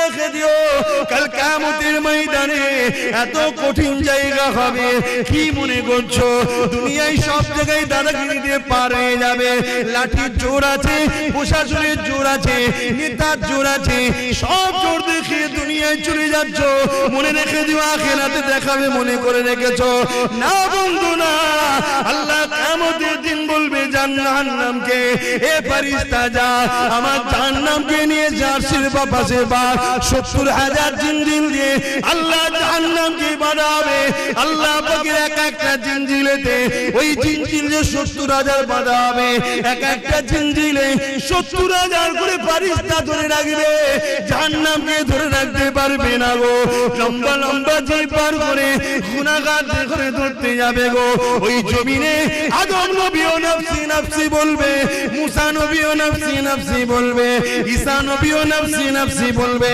রেখে দিও, কাল কিয়ামতের ময়দানে এত কঠিন জায়গা হবে। কি মনে করছো দুনিয়ায় সব জায়গায় দাদাগিরি দিয়ে পার হয়ে যাবে? লাঠির জোর আছে, প্রশাসনের জোর আছে, নেতার জোর আছে, সব জোর দেখে দুনিয়ায় চলে যাচ্ছ। মনে রেখে দিও আখিরাতে দেখাবে মনে করে রেখেছো? না বন্ধু না, আল্লাহ কিয়ামতের দিন বলবে জাহান্নামকে, এ ফেরেশতা যা আমার জাহান্নামকে নিয়ে জার্সির পাশে বা 70,000 জিনজিল দিয়ে আল্লাহ জাহান্নামকে বাঁধাবে। আল্লাহ পাকের এক একটা জিনজিলেতে ওই জিনজিলে 70,000 বাঁধা হবে। এক একটা জিনজিলে 70,000 করে ফেরেশতা ধরে রাখবে, জাহান্নামকে ধরে রাখতে পারবে না গো। লম্বা লম্বা জিন পার করে গুনাহগার করে ধরতে যাবে গো। ওই জমিনে আদম নবীও নফসি নফসি বলবে, মুসা নবীও নফসি নফসি বলবে, ঈসা নবীও নফসি নফসি বলবে।